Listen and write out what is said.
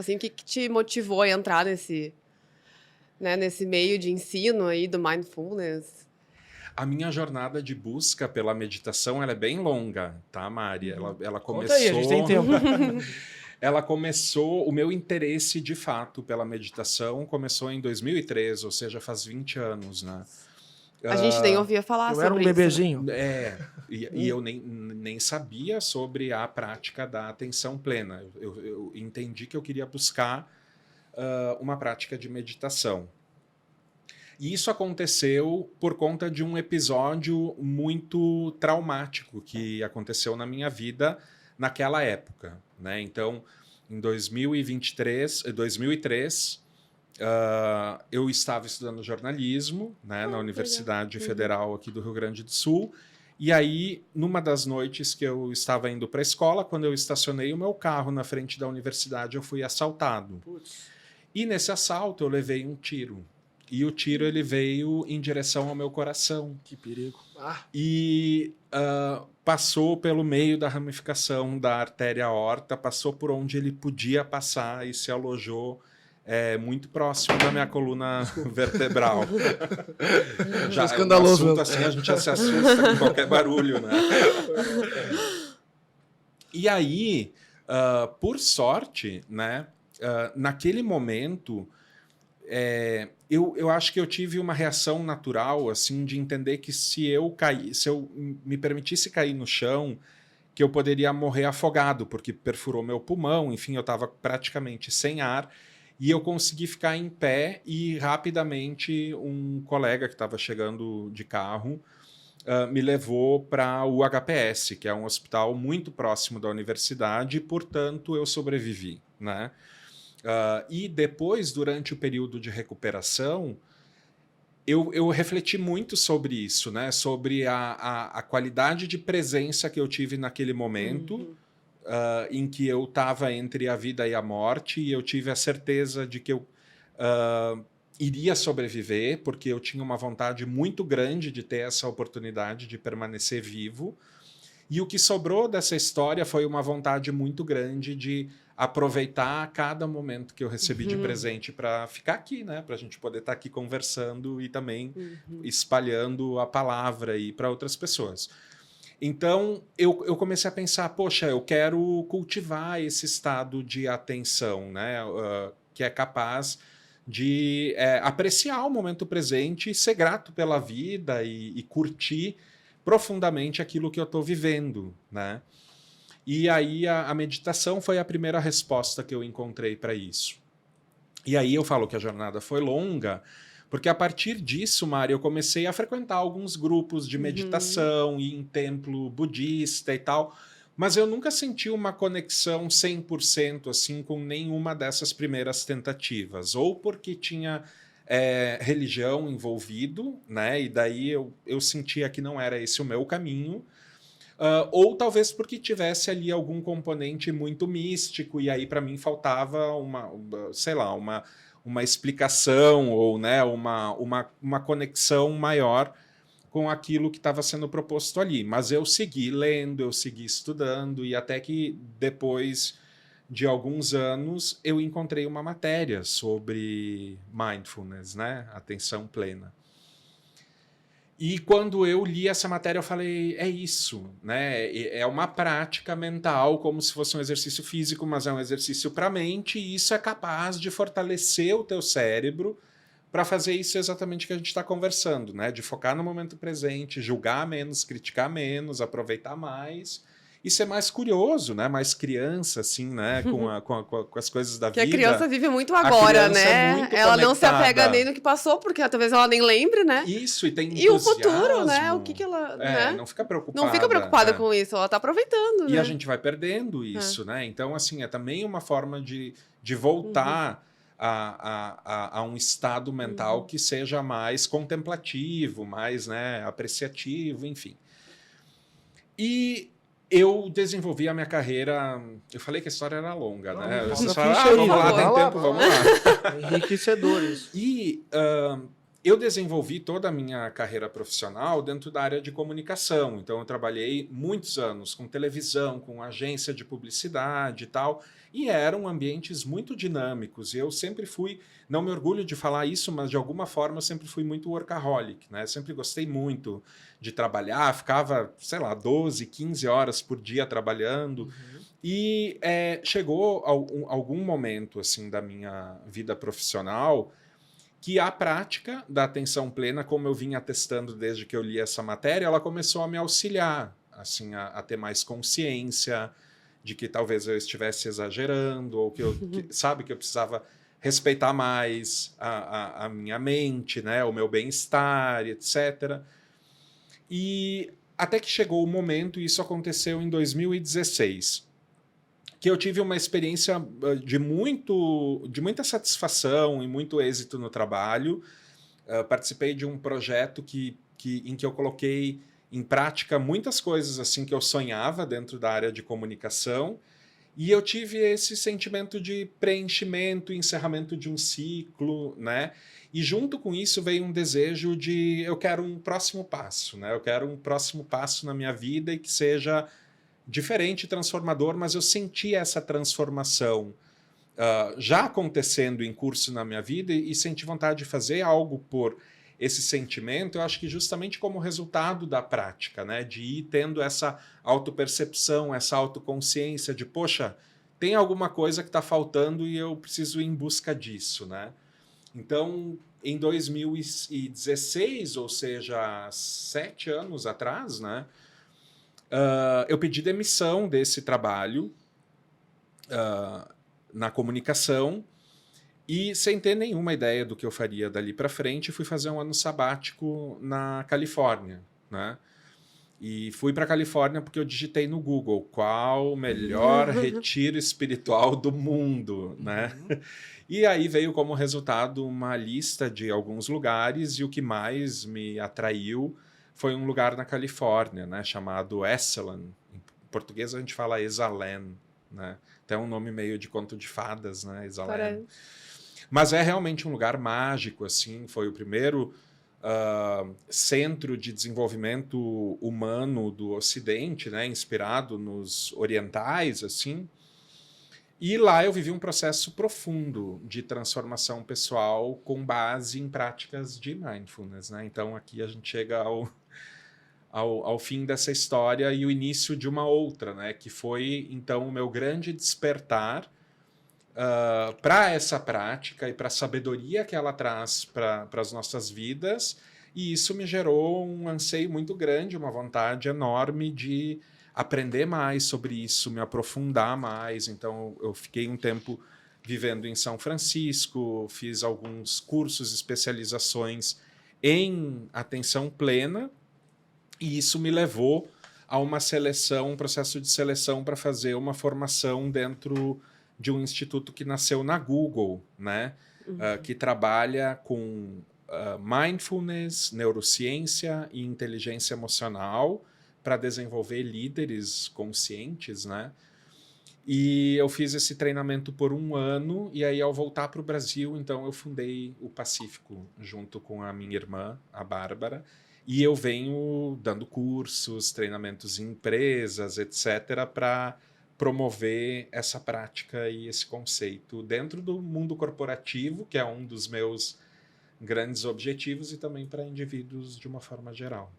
Assim, o que te motivou a entrar nesse, né, nesse meio de ensino aí do mindfulness? A minha jornada de busca pela meditação ela é bem longa, tá, Mari? Ela Conta aí, a gente tem começou. tempo. Ela começou. O meu interesse de fato pela meditação começou em 2013, ou seja, faz 20 anos, né? A gente nem ouvia falar Eu sobre era um isso. bebezinho. E eu nem sabia sobre a prática da atenção plena. Eu entendi que eu queria buscar uma prática de meditação. E isso aconteceu por conta de um episódio muito traumático que aconteceu na minha vida naquela época, né? Então, em 2003, eu estava estudando jornalismo, né, na Universidade Federal aqui do Rio Grande do Sul. E aí, numa das noites que eu estava indo para a escola, quando eu estacionei o meu carro na frente da universidade, eu fui assaltado. Putz. E nesse assalto eu levei um tiro. E o tiro ele veio em direção ao meu coração. Que perigo. E passou pelo meio da ramificação da artéria aorta, passou por onde ele podia passar e se alojou muito próximo da minha coluna vertebral. Já escandaloso. Um assunto assim, a gente já se assusta com qualquer barulho, né? E aí, por sorte, né, naquele momento, eu acho que eu tive uma reação natural, assim, de entender que se eu me permitisse cair no chão, que eu poderia morrer afogado, porque perfurou meu pulmão, enfim, eu estava praticamente sem ar, e eu consegui ficar em pé e rapidamente um colega que estava chegando de carro me levou para o HPS, que é um hospital muito próximo da universidade, e, portanto, eu sobrevivi, né? E depois, durante o período de recuperação, eu refleti muito sobre isso, né? Sobre a qualidade de presença que eu tive naquele momento, em que eu estava entre a vida e a morte, e eu tive a certeza de que eu iria sobreviver, porque eu tinha uma vontade muito grande de ter essa oportunidade de permanecer vivo. E o que sobrou dessa história foi uma vontade muito grande de aproveitar cada momento que eu recebi de presente para ficar aqui, né? Para a gente poder estar aqui conversando e também espalhando a palavra aí para outras pessoas. Então, eu comecei a pensar, poxa, eu quero cultivar esse estado de atenção, né? Que é capaz de apreciar o momento presente e ser grato pela vida e curtir profundamente aquilo que eu estou vivendo, né? E aí a meditação foi a primeira resposta que eu encontrei para isso. E aí eu falo que a jornada foi longa, porque a partir disso, Mari, eu comecei a frequentar alguns grupos de meditação, ir em templo budista e tal, mas eu nunca senti uma conexão 100% assim com nenhuma dessas primeiras tentativas, ou porque tinha religião envolvido, né? E daí eu sentia que não era esse o meu caminho, ou talvez porque tivesse ali algum componente muito místico, e aí para mim faltava sei lá, uma explicação ou, né, uma conexão maior com aquilo que estava sendo proposto ali. Mas eu segui lendo, eu segui estudando, e até que depois de alguns anos eu encontrei uma matéria sobre mindfulness, né, atenção plena. E quando eu li essa matéria, eu falei, é isso, né? É uma prática mental, como se fosse um exercício físico, mas é um exercício para a mente, e isso é capaz de fortalecer o teu cérebro para fazer isso exatamente que a gente está conversando, né? De focar no momento presente, julgar menos, criticar menos, aproveitar mais e ser mais curioso, né? Mais criança, assim, né? Com as coisas da vida. Porque a criança vive muito agora, né? Muito ela não se conectada. apega nem no que passou, porque talvez ela nem lembre, né? Isso, e tem E o futuro, né? O que ela... né? Não fica preocupada. Não fica preocupada com isso, ela tá aproveitando, E né? a gente vai perdendo isso, né? Então, assim, é também uma forma de voltar a um estado mental que seja mais contemplativo, mais, né, apreciativo, enfim. E eu desenvolvi a minha carreira... Eu falei que a história era longa, né? Vocês falam, vamos lá, tem tempo, vamos lá. Enriquecedor isso. E eu desenvolvi toda a minha carreira profissional dentro da área de comunicação. Então, eu trabalhei muitos anos com televisão, com agência de publicidade e tal. E eram ambientes muito dinâmicos. E eu sempre fui, não me orgulho de falar isso, mas de alguma forma eu sempre fui muito workaholic, né? Sempre gostei muito de trabalhar, ficava, sei lá, 12, 15 horas por dia trabalhando. E chegou algum momento assim da minha vida profissional que a prática da atenção plena, como eu vinha testando desde que eu li essa matéria, ela começou a me auxiliar assim, a ter mais consciência de que talvez eu estivesse exagerando, ou que eu, sabe, que eu precisava respeitar mais a minha mente, né, o meu bem-estar, etc. E até que chegou o momento, e isso aconteceu em 2016, que eu tive uma experiência de muita satisfação e muito êxito no trabalho. Participei de um projeto em que eu coloquei em prática muitas coisas assim que eu sonhava dentro da área de comunicação, e eu tive esse sentimento de preenchimento, encerramento de um ciclo, né? E junto com isso veio um desejo de eu quero um próximo passo, né? Eu quero um próximo passo na minha vida e que seja diferente, transformador, mas eu senti essa transformação já acontecendo em curso na minha vida e senti vontade de fazer algo por esse sentimento, eu acho que justamente como resultado da prática, né? De ir tendo essa autopercepção, essa autoconsciência de, poxa, tem alguma coisa que está faltando e eu preciso ir em busca disso, né? Então, em 2016, ou seja, 7 anos atrás, né? Eu pedi demissão desse trabalho na comunicação e sem ter nenhuma ideia do que eu faria dali para frente, fui fazer um ano sabático na Califórnia, né? E fui para a Califórnia porque eu digitei no Google qual o melhor retiro espiritual do mundo, né? E aí veio como resultado uma lista de alguns lugares e o que mais me atraiu foi um lugar na Califórnia, né? Chamado Esalen. Em português a gente fala Esalen, né? Até um nome meio de conto de fadas, né? Esalen. Parece. Mas é realmente um lugar mágico, assim. Foi o primeiro centro de desenvolvimento humano do Ocidente, né? Inspirado nos orientais, assim. E lá eu vivi um processo profundo de transformação pessoal com base em práticas de mindfulness, né? Então aqui a gente chega ao fim dessa história e o início de uma outra, né? Que foi, então, o meu grande despertar para essa prática e para a sabedoria que ela traz para as nossas vidas. E isso me gerou um anseio muito grande, uma vontade enorme de aprender mais sobre isso, me aprofundar mais. Então, eu fiquei um tempo vivendo em São Francisco, fiz alguns cursos, especializações em atenção plena, e isso me levou a uma seleção, um processo de seleção para fazer uma formação dentro de um instituto que nasceu na Google, né? Que trabalha com mindfulness, neurociência e inteligência emocional para desenvolver líderes conscientes, né? E eu fiz esse treinamento por 1 ano, e aí ao voltar para o Brasil, então eu fundei o Pacífico junto com a minha irmã, a Bárbara, e eu venho dando cursos, treinamentos em empresas, etc., para promover essa prática e esse conceito dentro do mundo corporativo, que é um dos meus grandes objetivos, e também para indivíduos de uma forma geral.